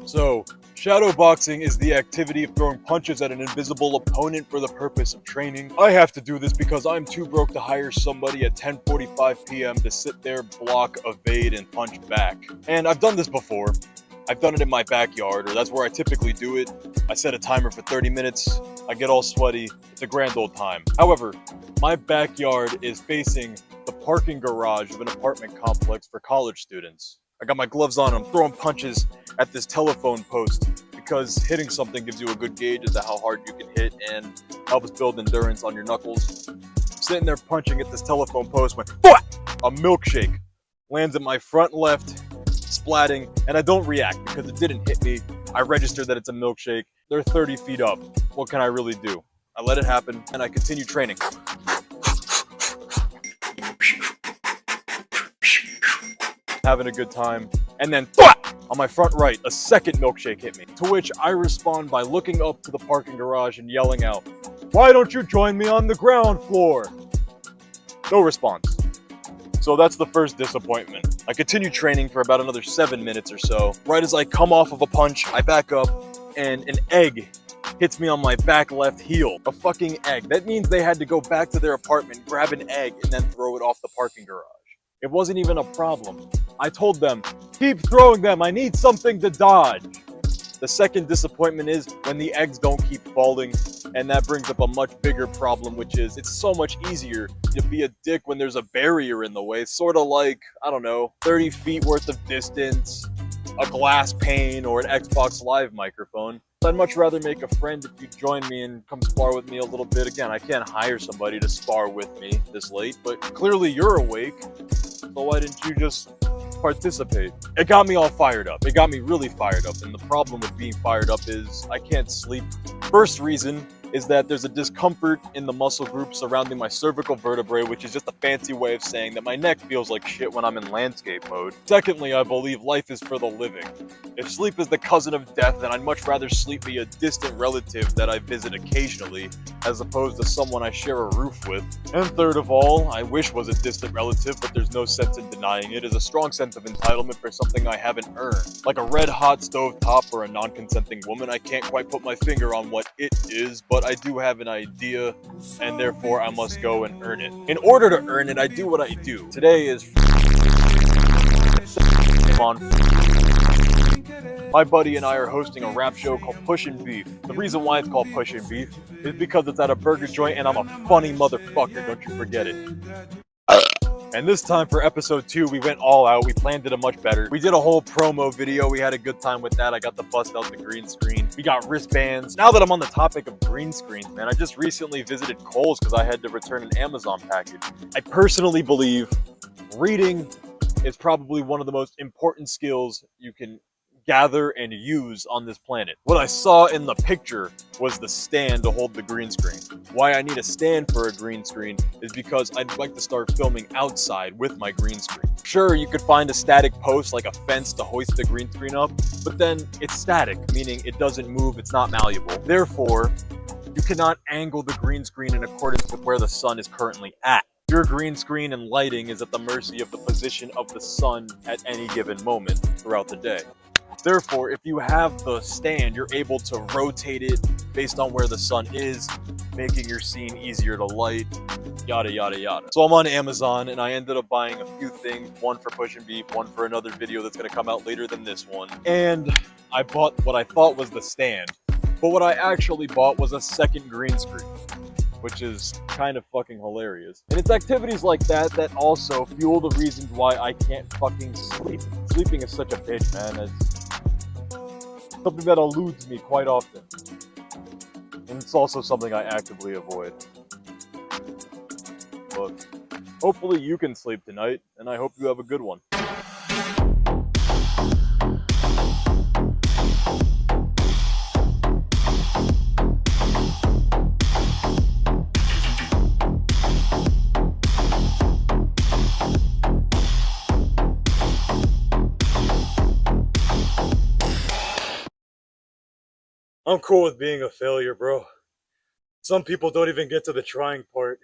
So, shadow boxing is the activity of throwing punches at an invisible opponent for the purpose of training. I have to do this because I'm too broke to hire somebody at 10:45 p.m. to sit there, block, evade, and punch back. And I've done this before. I've done it in my backyard, or that's where I typically do it. I set a timer for 30 minutes, I get all sweaty, it's a grand old time. However, my backyard is facing the parking garage of an apartment complex for college students. I got my gloves on, I'm throwing punches at this telephone post because hitting something gives you a good gauge as to how hard you can hit and helps build endurance on your knuckles. Sitting there punching at this telephone post when a milkshake lands at my front left, splatting, and I don't react because it didn't hit me. I register that it's a milkshake. They're 30 feet up. What can I really do? I let it happen and I continue training. Having a good time, and then on my front right, a second milkshake hit me, to which I respond by looking up to the parking garage and yelling out, "Why don't you join me on the ground floor?" No response. So that's the first disappointment. I continue training for about another 7 minutes or so. Right as I come off of a punch, I back up, and an egg hits me on my back left heel. A fucking egg. That means they had to go back to their apartment, grab an egg, and then throw it off the parking garage. It wasn't even a problem. I told them, keep throwing them, I need something to dodge. The second disappointment is when the eggs don't keep falling, and that brings up a much bigger problem, which is it's so much easier to be a dick when there's a barrier in the way. Sort of like, I don't know, 30 feet worth of distance, a glass pane, or an Xbox Live microphone. I'd much rather make a friend if you join me and come spar with me a little bit. Again, I can't hire somebody to spar with me this late, but clearly you're awake, so why didn't you just participate? It got me all fired up. It got me really fired up, and the problem with being fired up is I can't sleep. First reason is that there's a discomfort in the muscle group surrounding my cervical vertebrae, which is just a fancy way of saying that my neck feels like shit when I'm in landscape mode. Secondly, I believe life is for the living. If sleep is the cousin of death, then I'd much rather sleep be a distant relative that I visit occasionally, as opposed to someone I share a roof with. And third of all, I wish was a distant relative, but there's no sense in denying it, is a strong sense of entitlement for something I haven't earned. Like a red-hot stovetop or a non-consenting woman, I can't quite put my finger on what it is, but I do have an idea, and therefore I must go and earn it. In order to earn it, I do what I do. Today is on. My buddy and I are hosting a rap show called Pushin' Beef. The reason why it's called Pushin' Beef is because it's at a burger joint and I'm a funny motherfucker, don't you forget it. And this time for episode 2, we went all out. We planned it a much better. We did a whole promo video. We had a good time with that. I got to bust out the green screen. We got wristbands. Now that I'm on the topic of green screens, man, I just recently visited Kohl's because I had to return an Amazon package. I personally believe reading is probably one of the most important skills you can gather and use on this planet. What I saw in the picture was the stand to hold the green screen. Why I need a stand for a green screen is because I'd like to start filming outside with my green screen. Sure, you could find a static post like a fence to hoist the green screen up, but then it's static, meaning it doesn't move, it's not malleable. Therefore, you cannot angle the green screen in accordance with where the sun is currently at. Your green screen and lighting is at the mercy of the position of the sun at any given moment throughout the day. Therefore, if you have the stand, you're able to rotate it based on where the sun is, making your scene easier to light, yada yada yada. So I'm on Amazon and I ended up buying a few things, one for Pushin' Beef, one for another video that's going to come out later than this one. And I bought what I thought was the stand, but what I actually bought was a second green screen, which is kind of fucking hilarious. And it's activities like that that also fuel the reasons why I can't fucking sleep. Sleeping is such a bitch, man. It's something that eludes me quite often. And it's also something I actively avoid. But hopefully you can sleep tonight, and I hope you have a good one. I'm cool with being a failure, bro. Some people don't even get to the trying part.